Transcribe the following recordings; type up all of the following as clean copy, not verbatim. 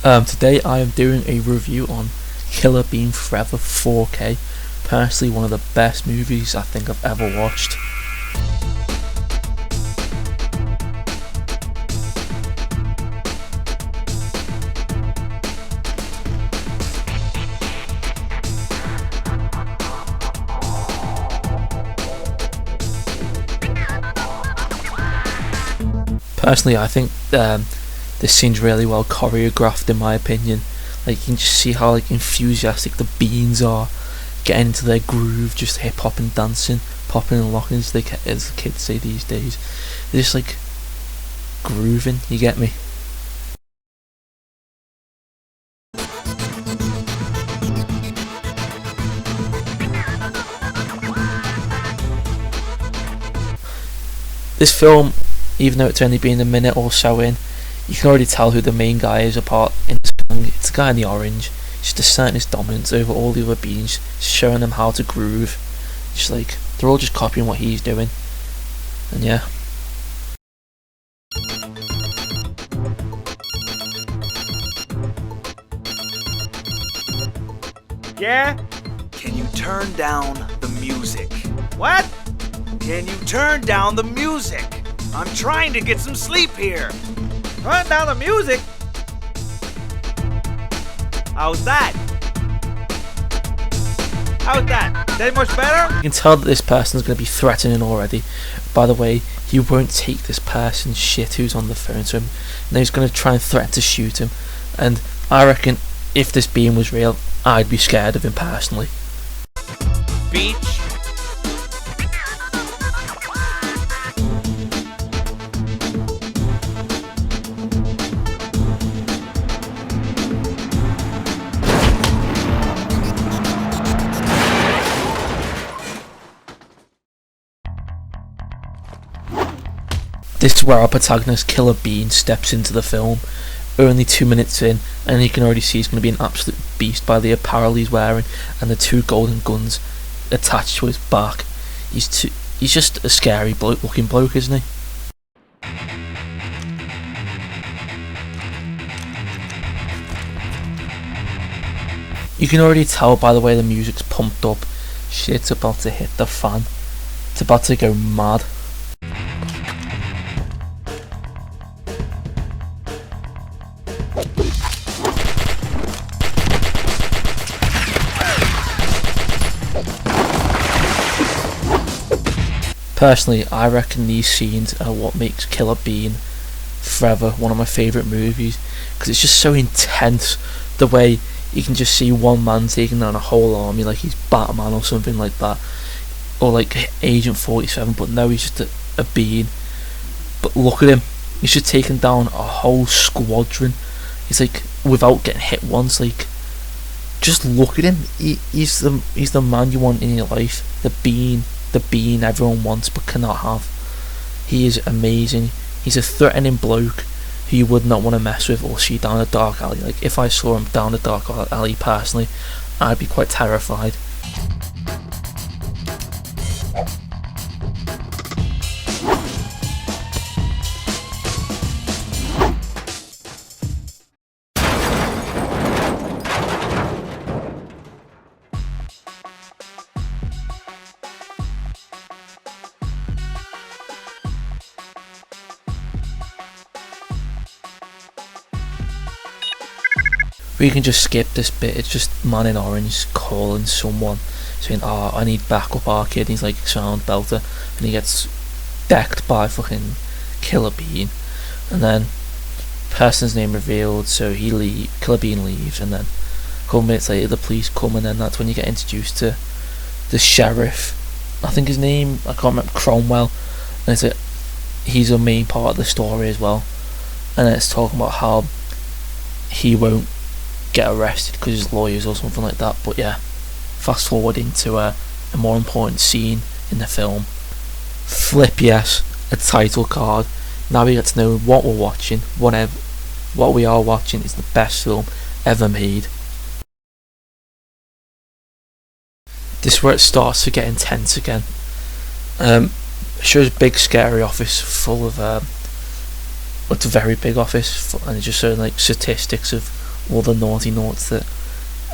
Today I am doing a review on Killer Bean Forever 4K. Personally, one of the best movies I think I've ever watched. Personally, I think this scene's really well choreographed in my opinion. Like, you can just see how enthusiastic the beans are, getting into their groove, just hip hop and dancing, popping and locking as the kids say these days. They're just grooving, you get me? This film, even though it's only been a minute or so in, you can already tell who the main guy is apart in this song. It's the guy in the orange. Just asserting his dominance over all the other beans, showing them how to groove. They're all just copying what he's doing. And yeah. Yeah? Can you turn down the music? What? Can you turn down the music? I'm trying to get some sleep here. Turn down the music? How's that? How's that? That much better? You can tell that this person's going to be threatening already. By the way, he won't take this person's shit who's on the phone to him. And he's going to try and threaten to shoot him. And I reckon if this being was real, I'd be scared of him personally. Beach? This is where our protagonist, Killer Bean, steps into the film, only 2 minutes in, and you can already see he's going to be an absolute beast by the apparel he's wearing and the two golden guns attached to his back. He's just a scary looking bloke, isn't he? You can already tell by the way the music's pumped up. Shit's about to hit the fan. It's about to go mad. Personally, I reckon these scenes are what makes Killer Bean Forever one of my favourite movies, because it's just so intense. The way you can just see one man taking down a whole army like he's Batman or something like that, or like Agent 47, but no, he's just a bean. But look at him, he's just taken down a whole squadron. He's without getting hit once. Just look at him. He's the man you want in your life. The bean everyone wants but cannot have. He is amazing. He's a threatening bloke who you would not want to mess with or see down a dark alley. If I saw him down a dark alley personally, I'd be quite terrified. We can just skip this bit. It's just man in orange calling someone, saying, "Oh, I need backup, our kid." And he's like, "Sound belter," and he gets decked by fucking Killer Bean, and then person's name revealed. So Killer Bean leaves, and then a couple minutes later the police come, and then that's when you get introduced to the sheriff. I think his name, I can't remember, Cromwell, and he's a main part of the story as well. And then it's talking about how he won't get arrested because his lawyers or something like that. But yeah, fast forwarding to a more important scene in the film. Flip yes, a title card. Now we get to know what we're watching. What we are watching is the best film ever made. This is where it starts to get intense again. It shows a big scary office full of it's a very big office, and it's just showing statistics of all the naughty noughts that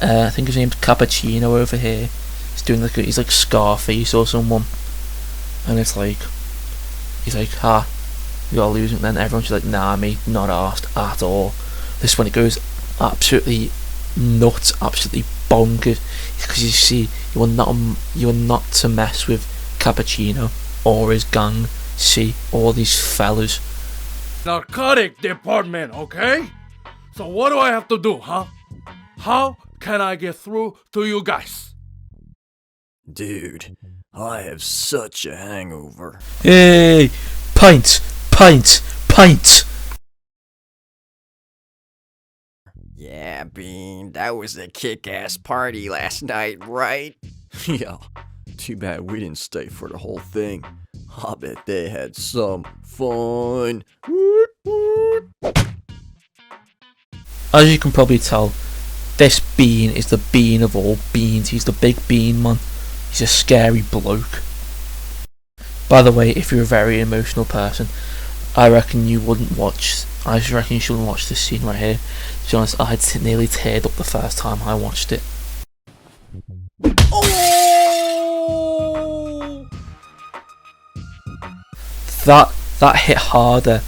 I think his name's Cappuccino over here. He's like Scarface or someone, and it's like he's like, you're losing. And then everyone's just like, nah, mate, not asked at all. This one, it goes absolutely nuts, absolutely bonkers, because you see, you are not to mess with Cappuccino or his gang. See all these fellas. Narcotic department, okay? So what do I have to do, huh? How can I get through to you guys? Dude, I have such a hangover. Hey, pints. Yeah, Bean, that was a kick-ass party last night, right? Yeah, too bad we didn't stay for the whole thing. I bet they had some fun. As you can probably tell, this Bean is the Bean of all beans. He's the big Bean man. He's a scary bloke. By the way, if you're a very emotional person, I reckon you shouldn't watch this scene right here. To be honest, I nearly teared up the first time I watched it. Oh! That hit harder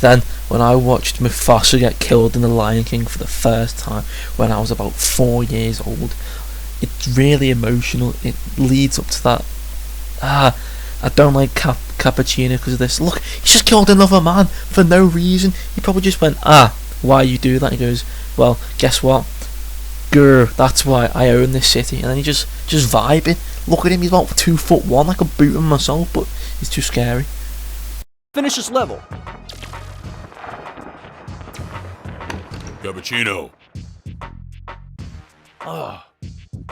than when I watched Mufasa get killed in The Lion King for the first time when I was about 4 years old. It's really emotional. It leads up to that. I don't like Cappuccino because of this. Look, he's just killed another man for no reason. He probably just went, why you do that? He goes, well, guess what? Grr, that's why I own this city. And then he just vibing. Look at him, he's about 2'1". I could boot him myself, but he's too scary. Finish this level. Cappuccino.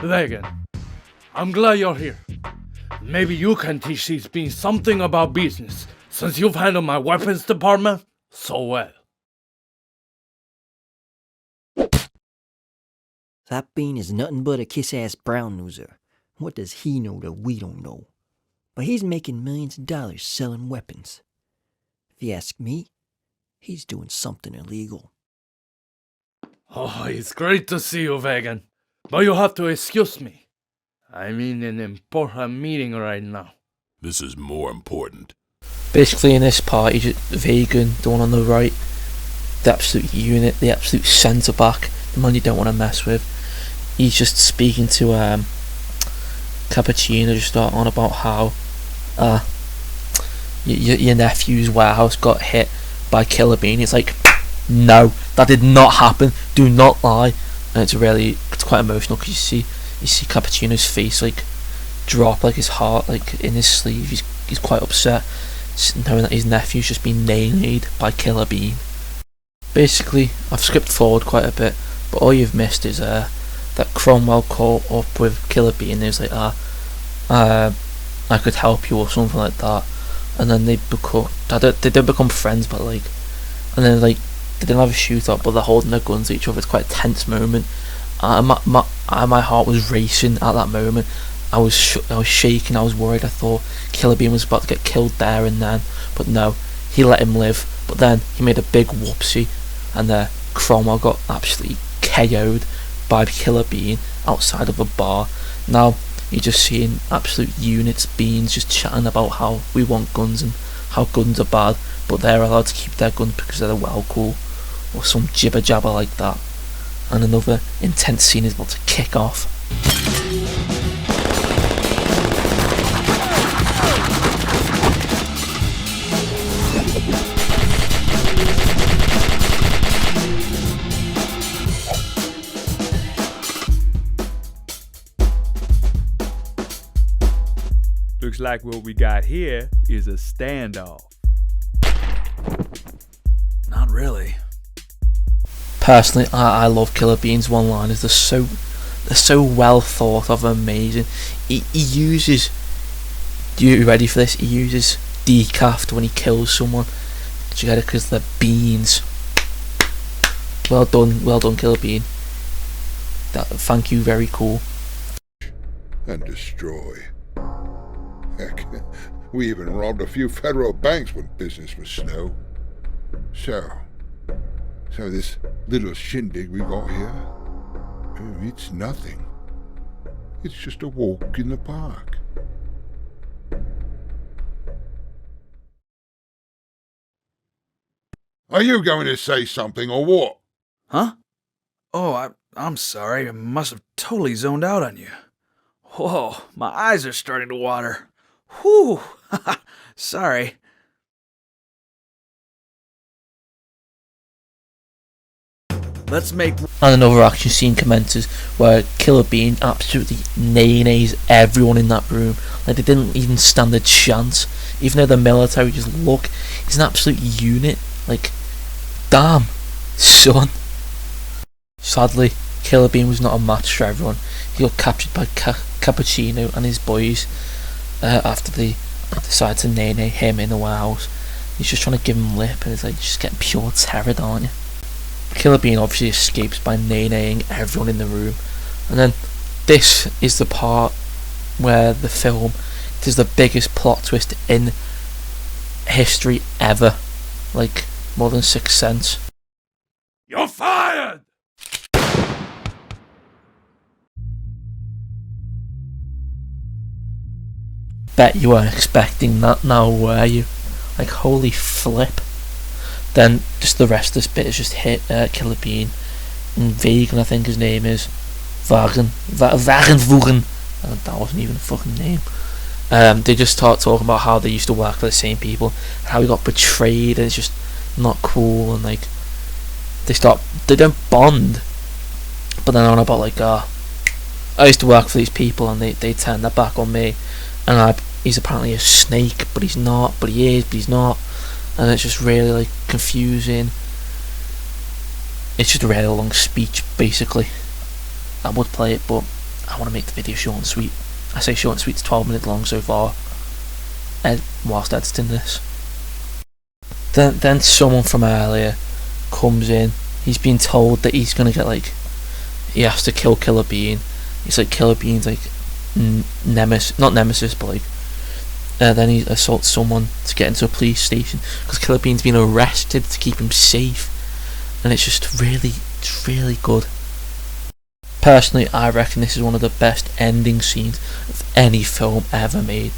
Vegan, I'm glad you're here. Maybe you can teach these beans something about business, since you've handled my weapons department so well. That Bean is nothing but a kiss-ass brown noser. What does he know that we don't know? But he's making millions of dollars selling weapons. If you ask me, he's doing something illegal. Oh, it's great to see you, Vegan. But you have to excuse me. I'm in an important meeting right now. This is more important. Basically, in this part, he's just Vegan, the one on the right, the absolute unit, the absolute centre back, the man you don't want to mess with. He's just speaking to Cappuccino, just starting on about how your nephew's warehouse got hit by Killer Bean. It's like, no, that did not happen. Do not lie. And it's quite emotional because you see Cappuccino's face like drop, like his heart like in his sleeve. He's quite upset knowing that his nephew's just been nailed by Killer Bean. Basically, I've skipped forward quite a bit, but all you've missed is that Cromwell caught up with Killer Bean and he was like, I could help you or something like that. And then they don't become friends, but like, and then like they didn't have a shootout, but they're holding their guns at each other. It's quite a tense moment. My heart was racing at that moment. I was shaking. I was worried. I thought Killer Bean was about to get killed there and then, but no, he let him live. But then he made a big whoopsie, and Cromwell got absolutely KO'd by Killer Bean outside of a bar. Now you're just seeing absolute units, beans, just chatting about how we want guns and how guns are bad, but they're allowed to keep their guns because they're well cool, or some jibber jabber like that. And another intense scene is about to kick off. Looks like what we got here is a standoff. Not really. Personally, I love Killer Bean's one-liners. They're so well thought of, amazing. He uses. You ready for this? He uses decaf when he kills someone. Did you get it? Because they're beans. Well done, Killer Bean. Thank you, very cool. And destroy. Heck, we even robbed a few federal banks when business was slow. So So this little shindig we got here, it's nothing. It's just a walk in the park. Are you going to say something or what? Huh? Oh, I'm sorry. I must have totally zoned out on you. Whoa, my eyes are starting to water. Whew. Sorry. Let's make... And another action scene commences where Killer Bean absolutely nay-nays everyone in that room. Like, they didn't even stand a chance. Even though the military just look, he's an absolute unit. Like, damn, son. Sadly, Killer Bean was not a match for everyone. He got captured by Cappuccino and his boys after they decided to nay-nay him in the warehouse. He's just trying to give him lip, and it's like, just getting pure terror, aren't you? Killer Bean obviously escapes by nay-naying everyone in the room, and then this is the part where the film does the biggest plot twist in history ever, like more than Sixth Sense. You're fired! Bet you weren't expecting that now, were you? Like, holy flip. Then just the rest of this bit is just hit Killer Bean and Vegan, I think his name is Wagenvoegen. That wasn't even a fucking name. They just start talking about how they used to work for the same people, and how he got betrayed, and it's just not cool. And like they don't bond, but then on about like, I used to work for these people, and they turned their back on me, and he's apparently a snake, but he's not, but he is, but he's not. And it's just really like confusing. It's just a really long speech, basically. I would play it, but I want to make the video short and sweet. I say short and sweet, it's 12 minutes long so far, whilst editing this. Then someone from earlier comes in. He's been told that he's gonna get like, he has to kill Killer Bean. It's like Killer Bean's like nemesis, not nemesis, but like. Then he assaults someone to get into a police station because Killer Bean's been arrested to keep him safe, and it's really good. Personally, I reckon this is one of the best ending scenes of any film ever made.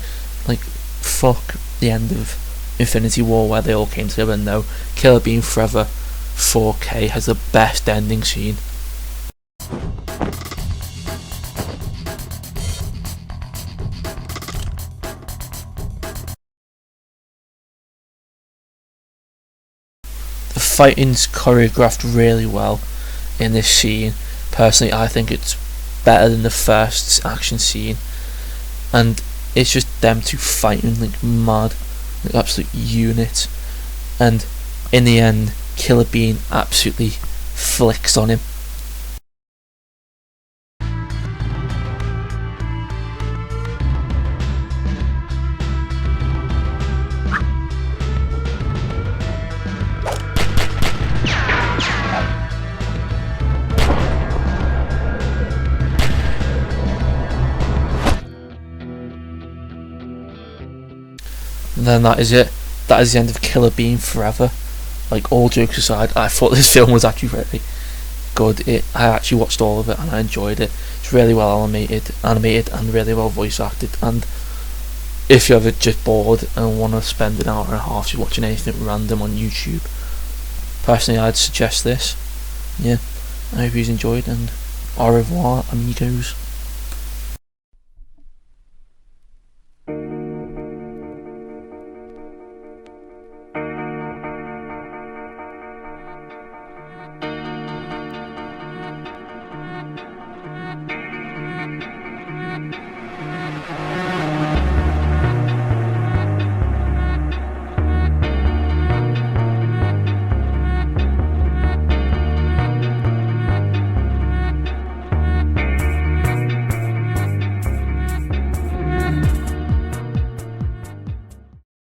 Like, fuck the end of Infinity War where they all came together. No, Killer Bean Forever 4K has the best ending scene. The fighting's choreographed really well in this scene. Personally, I think it's better than the first action scene, and it's just them two fighting like mad, like absolute units, and in the end Killer Bean absolutely flicks on him. And then that is it. That is the end of Killer Bean Forever. Like, all jokes aside, I thought this film was actually really good. I actually watched all of it and I enjoyed it. It's really well animated and really well voice acted. And if you're ever just bored and want to spend an hour and a half just watching anything random on YouTube, personally I'd suggest this. Yeah, I hope you enjoyed, and au revoir amigos.